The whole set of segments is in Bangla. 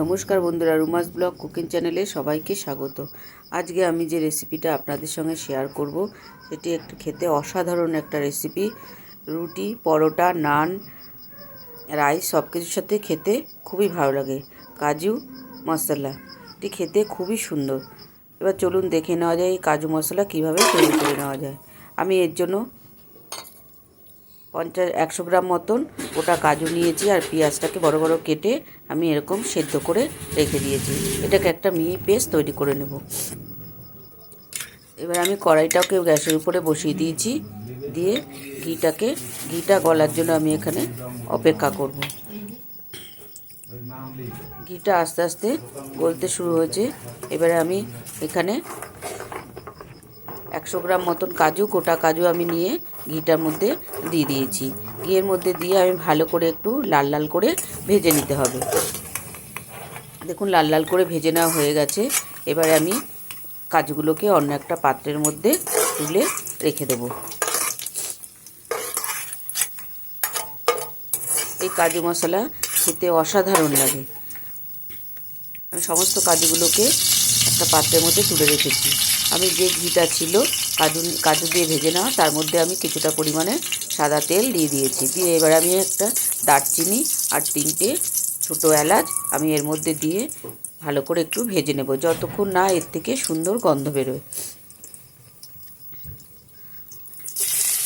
নমস্কার বন্ধুরা, রুমাস ব্লগ কুকিং চ্যানেলে সবাইকে স্বাগত। আজকে আমি যে রেসিপিটা আপনাদের সঙ্গে শেয়ার করব সেটি একটু খেতে অসাধারণ একটা রেসিপি। রুটি, পরোটা, নান, রাইস সব কিছুর সাথে খেতে খুবই ভালো লাগে। কাজু মশলা এটি খেতে খুবই সুন্দর। এবার চলুন দেখে নেওয়া যায় এই কাজু মশলা কীভাবে তৈরি করে নেওয়া যায়। আমি এর জন্য 100 গ্রাম মতন গোটা কাজু নিয়েছি আর পেঁয়াজটাকে বড় বড় কেটে আমি এরকম সেদ্ধ করে রেখে দিয়েছি। এটাকে একটা মিহি পেস্ট তৈরি করে নেব। এবার আমি কড়াইটাকে গ্যাসের উপরে বসিয়ে দিয়েছি, দিয়ে ঘিটা গলার জন্য আমি এখানে অপেক্ষা করব। ঘিটা আস্তে আস্তে গলতে শুরু হয়েছে। এবারে আমি এখানে 100 গ্রাম মতন গোটা কাজু আমি নিয়ে ঘিটার মধ্যে দিয়ে দিয়েছি। ঘিয়ের মধ্যে দিয়ে আমি ভালো করে একটু লাল লাল করে ভেজে নিতে হবে। দেখুন লাল লাল করে ভেজে নেওয়া হয়ে গেছে। এবারে আমি কাজুগুলোকে অন্য একটা পাত্রের মধ্যে তুলে রেখে দেব। এই কাজু মশলা খেতে অসাধারণ লাগে। আমি সমস্ত কাজুগুলোকে একটা পাত্রের মধ্যে তুলে রেখেছি। আমি যে ঘিটা ছিল কাজু দিয়ে ভেজে নেওয়া, তার মধ্যে আমি কিছুটা পরিমাণে সাদা তেল দিয়ে দিয়েছি। দিয়ে এবার আমি একটা দারচিনি আর 3টে ছোটো এলাচ আমি এর মধ্যে দিয়ে ভালো করে একটু ভেজে নেব, যতক্ষণ না এর থেকে সুন্দর গন্ধ বেরোয়।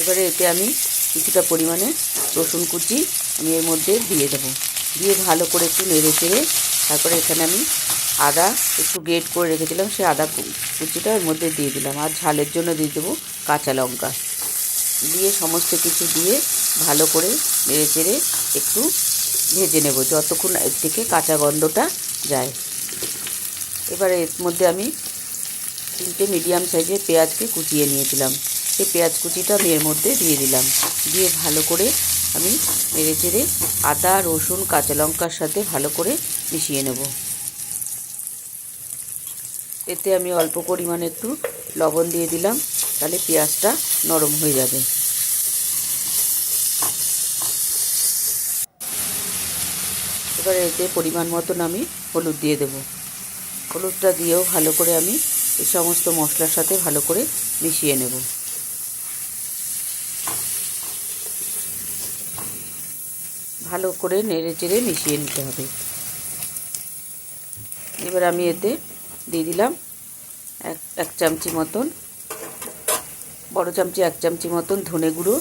এবারে এতে আমি কিছুটা পরিমাণে রসুন কুচি আমি এর মধ্যে দিয়ে দেবো। দিয়ে ভালো করে একটু নেড়ে চেড়ে তারপরে এখানে আমি আদা একটু গ্রেট করে রেখেছিলাম, সেই আদা কুচিটা এর মধ্যে দিয়ে দিলাম। আর ঝালের জন্য দিয়ে দেবো কাঁচা লঙ্কা। দিয়ে সমস্ত কিছু দিয়ে ভালো করে নেড়ে চেড়ে একটু ভেজে নেব, যতক্ষণ এর থেকে কাঁচা গন্ধটা যায়। এবারে এর মধ্যে আমি 3টে মিডিয়াম সাইজের পেঁয়াজকে কুচিয়ে নিয়েছিলাম, সেই পেঁয়াজ কুচিটা আমি এর মধ্যে দিয়ে দিলাম। দিয়ে ভালো করে আমি নেড়ে চেড়ে আদা, রসুন, কাঁচা লঙ্কার সাথে ভালো করে মিশিয়ে নেব। এতে আমি অল্প পরিমাণে একটু লবণ দিয়ে দিলাম, তাহলে পেঁয়াজটা নরম হয়ে যাবে। এবারে এতে পরিমাণ মতন আমি হলুদ দিয়ে দেব। হলুদটা দিয়েও ভালো করে আমি এই সমস্ত মশলার সাথে ভালো করে মিশিয়ে নেব। ভালো করে নেড়ে চেড়ে মিশিয়ে নিতে হবে। এবার আমি এতে দিয়ে দিলাম এক চামচি মতন, বড় চামচি 1 চামচি মতন ধনে গুঁড়ো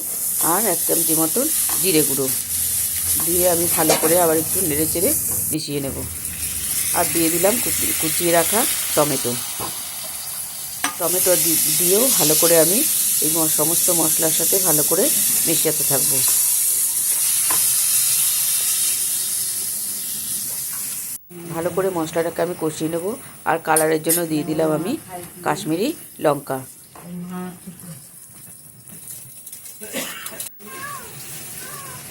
আর 1 চামচি মতন জিরে গুঁড়ো দিয়ে আমি ভালো করে আবার একটু নেড়ে চেড়ে মিশিয়ে নেব। আর দিয়ে দিলাম কুচিয়ে রাখা টমেটো দিয়েও ভালো করে আমি এই সমস্ত মশলার সাথে ভালো করে মেশাতে থাকবো। ভালো করে মশলাটাকে আমি কষিয়ে নেব। আর কালারের জন্য দিয়ে দিলাম আমি কাশ্মীরি লঙ্কা।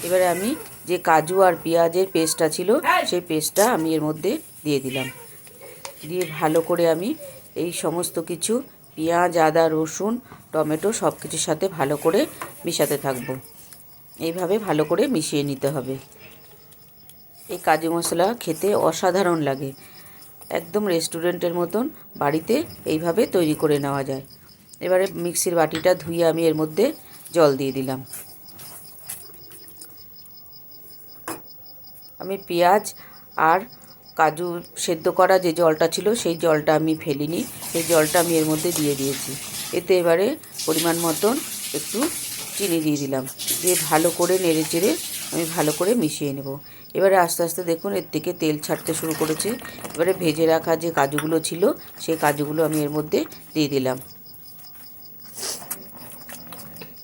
এবারে আমি যে কাজু আর পেঁয়াজের পেস্টটা ছিল সেই পেস্টটা আমি এর মধ্যে দিয়ে দিলাম। দিয়ে ভালো করে আমি এই সমস্ত কিছু পেঁয়াজ, আদা, রসুন, টমেটো সব কিছুর সাথে ভালো করে মিশাতে থাকবো। এইভাবে ভালো করে মিশিয়ে নিতে হবে। এই কাজু মশলা খেতে অসাধারণ লাগে, একদম রেস্টুরেন্টের মতন বাড়িতে এইভাবে তৈরি করে নেওয়া যায়। এবারে মিক্সির বাটিটা ধুয়ে আমি এর মধ্যে জল দিয়ে দিলাম। আমি পেঁয়াজ আর কাজু সেদ্ধ করা যে জলটা ছিল সেই জলটা আমি ফেলিনি, সেই জলটা আমি এর মধ্যে দিয়ে দিয়েছি। এতে এবারে পরিমাণ মতন একটু চিনি দিয়ে দিলাম, দিয়ে ভালো করে নেড়ে চেড়ে আমি ভালো করে মিশিয়ে নেব। এবারে আস্তে আস্তে দেখুন এর থেকে তেল ছাড়তে শুরু করেছে। এবারে ভেজে রাখা যে কাজুগুলো ছিল সেই কাজুগুলো আমি এর মধ্যে দিয়ে দিলাম।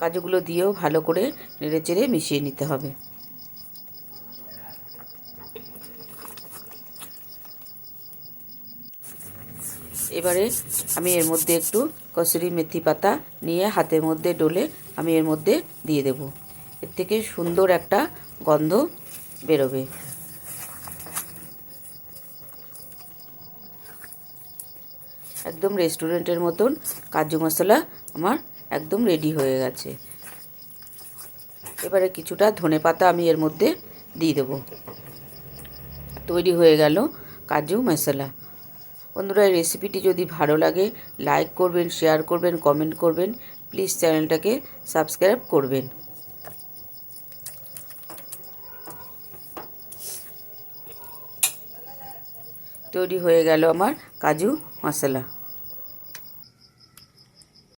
কাজুগুলো দিয়েও ভালো করে নেড়ে চেড়ে মিশিয়ে নিতে হবে। এবারে আমি এর মধ্যে একটু কসুরি মেথি পাতা নিয়ে হাতের মধ্যে ডলে আমি এর মধ্যে দিয়ে দেব। এর থেকে সুন্দর একটা গন্ধ বেরোবে। একদম রেস্টুরেন্টের মতন কাজু মশলা আমার একদম রেডি হয়ে গেছে। এবারে কিছুটা ধনেপাতা আমি এর মধ্যে দিয়ে দেব। তৈরি হয়ে গেল কাজু মশলা। বন্ধুরা, এই রেসিপিটি যদি ভালো লাগে লাইক করবেন, শেয়ার করবেন, কমেন্ট করবেন। প্লিজ চ্যানেলটাকে সাবস্ক্রাইব করবেন। তৈরি হয়ে গেল আমার কাজু মশলা।